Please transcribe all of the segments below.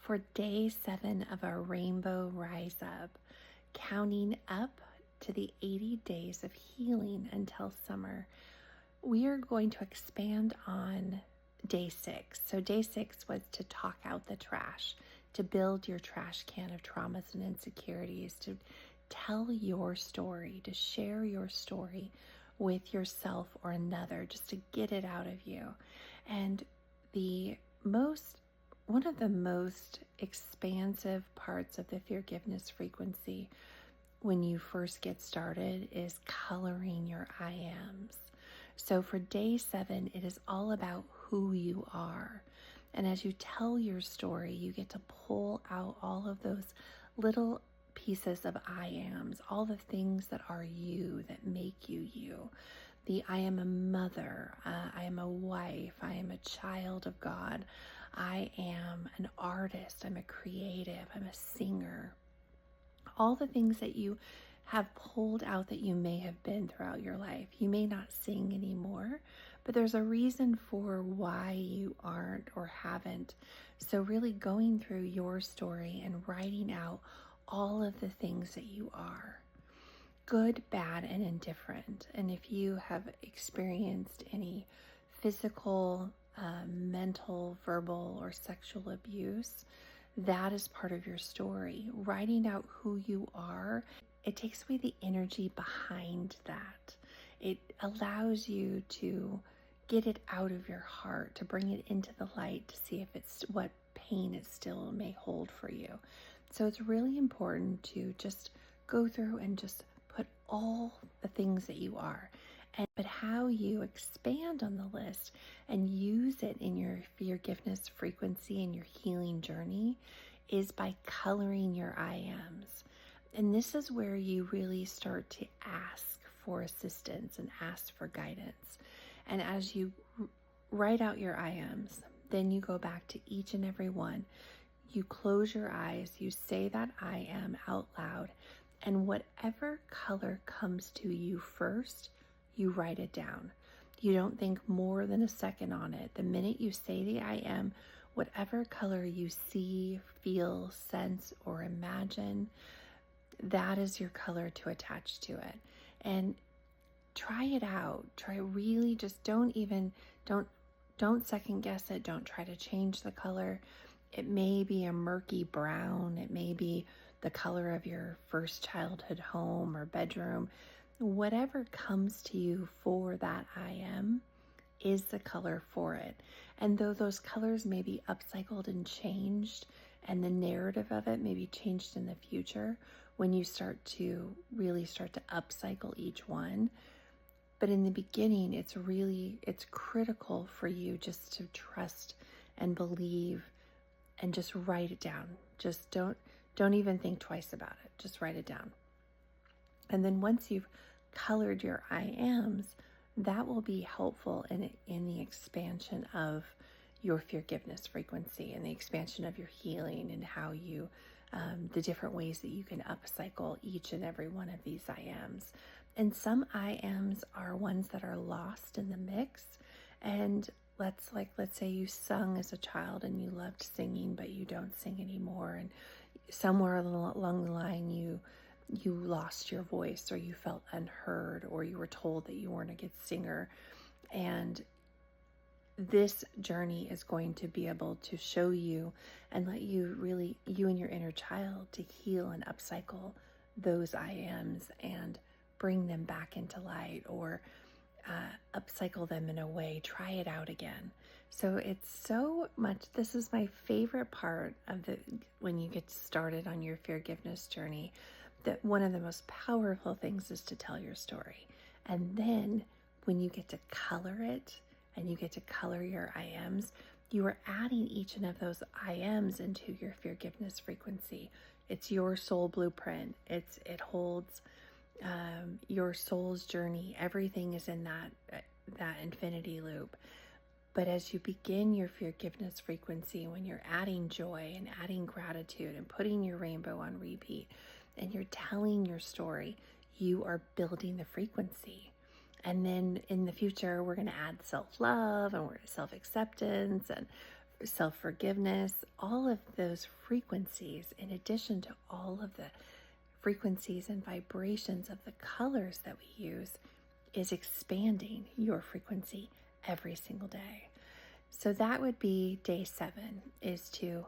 for day 7 of our Rainbow Rise Up, counting up to the 80 days of healing until summer. We are going to expand on day 6. So day 6 was to talk out the trash, to build your trash can of traumas and insecurities, to tell your story, to share your story with yourself or another, just to get it out of you. And one of the most expansive parts of the Feargiveness frequency when you first get started is coloring your IAMs. So for day 7, it is all about who you are. And as you tell your story, you get to pull out all of those little pieces of IAMs, all the things that are you, that make you you. I am a mother, I am a wife, I am a child of God, I am an artist, I'm a creative, I'm a singer. All the things that you have pulled out that you may have been throughout your life. You may not sing anymore, but there's a reason for why you aren't or haven't. So really going through your story and writing out all of the things that you are. Good, bad, and indifferent. And if you have experienced any physical, mental, verbal, or sexual abuse, that is part of your story. Writing out who you are, it takes away the energy behind that. It allows you to get it out of your heart, to bring it into the light, to see if it's what pain it still may hold for you. So it's really important to just go through and just put all the things that you are. But how you expand on the list and use it in your forgiveness frequency and your healing journey is by coloring your IAMs. And this is where you really start to ask for assistance and ask for guidance. And as you write out your IAMs, then you go back to each and every one. You close your eyes, you say that I am out loud, and whatever color comes to you first, you write it down. You don't think more than a second on it. The minute you say the I am, whatever color you see, feel, sense, or imagine, that is your color to attach to it. And try it out. Try really, just don't second guess it. Don't try to change the color. It may be a murky brown. It may be the color of your first childhood home or bedroom. Whatever comes to you for that I am is the color for it. And though those colors may be upcycled and changed, and the narrative of it may be changed in the future when you really start to upcycle each one. But in the beginning, it's critical for you just to trust and believe and just write it down. Just don't even think twice about it. Just write it down. And then once you've colored your I ams, that will be helpful in the expansion of your forgiveness frequency and the expansion of your healing and how you, the different ways that you can upcycle each and every one of these I ams. And some I ams are ones that are lost in the mix. And let's say you sung as a child and you loved singing, but you don't sing anymore. And somewhere along the line, you lost your voice, or you felt unheard, or you were told that you weren't a good singer. And this journey is going to be able to show you and let you really, you and your inner child, to heal and upcycle those I ams and bring them back into light, or upcycle them in a way, try it out again. So it's so much, this is my favorite part of when you get started on your forgiveness journey, that one of the most powerful things is to tell your story. And then when you get to color it and you get to color your I ams, you are adding each one of those I ams into your forgiveness frequency. It's your soul blueprint. It holds your soul's journey. Everything is in that infinity loop. But as you begin your forgiveness frequency, when you're adding joy and adding gratitude and putting your rainbow on repeat and you're telling your story, you are building the frequency. And then in the future, we're going to add self-love and self-acceptance and self-forgiveness, all of those frequencies, in addition to all of the frequencies and vibrations of the colors that we use, is expanding your frequency every single day. So that would be day 7, is to,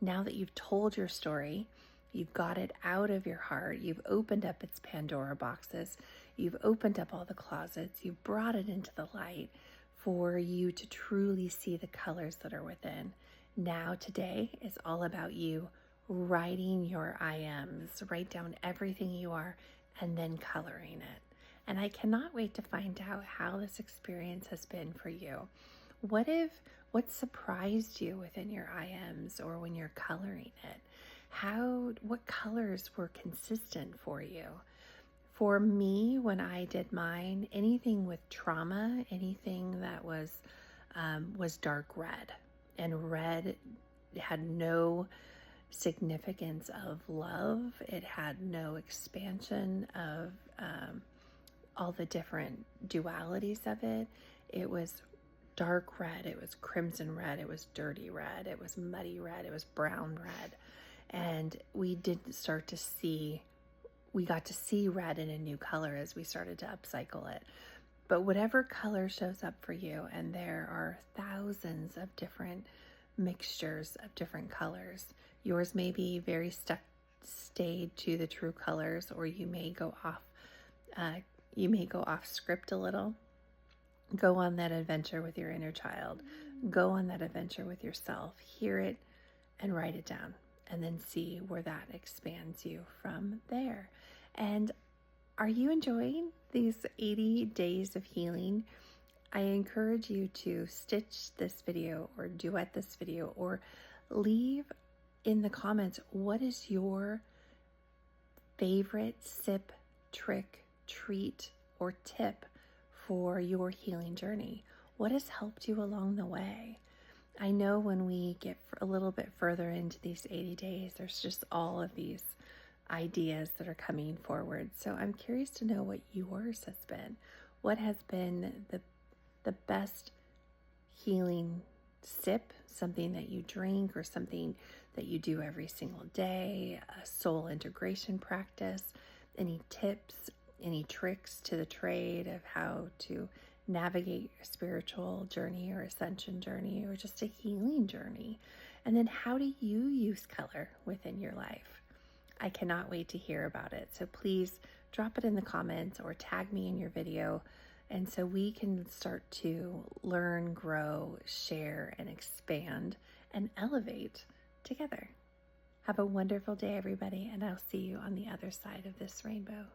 now that you've told your story, you've got it out of your heart, you've opened up its Pandora boxes, you've opened up all the closets, you've brought it into the light for you to truly see the colors that are within. Now today is all about you writing your IMs, write down everything you are, and then coloring it. And I cannot wait to find out how this experience has been for you. What surprised you within your IMs or when you're coloring it? What colors were consistent for you? For me, when I did mine, anything with trauma, anything that was dark red, and red had no significance of love. It had no expansion of all the different dualities of it. It was dark red, it was crimson red, it was dirty red, it was muddy red, it was brown red. And we got to see red in a new color as we started to upcycle it. But whatever color shows up for you, and there are thousands of different mixtures of different colors. Yours may be very stayed to the true colors, or you may go off script a little. Go on that adventure with your inner child. Go on that adventure with yourself. Hear it and write it down, and then see where that expands you from there. And are you enjoying these 80 days of healing? I encourage you to stitch this video or duet this video, or leave in the comments, what is your favorite sip, trick, treat, or tip for your healing journey? What has helped you along the way? I know when we get a little bit further into these 80 days, there's just all of these ideas that are coming forward. So I'm curious to know what yours has been. What has been the best healing sip, something that you drink or something that you do every single day, a soul integration practice, any tips, any tricks to the trade of how to navigate your spiritual journey or ascension journey or just a healing journey. And then how do you use color within your life? I cannot wait to hear about it. So please drop it in the comments or tag me in your video, and so we can start to learn, grow, share, and expand and elevate together. Have a wonderful day, everybody, and I'll see you on the other side of this rainbow.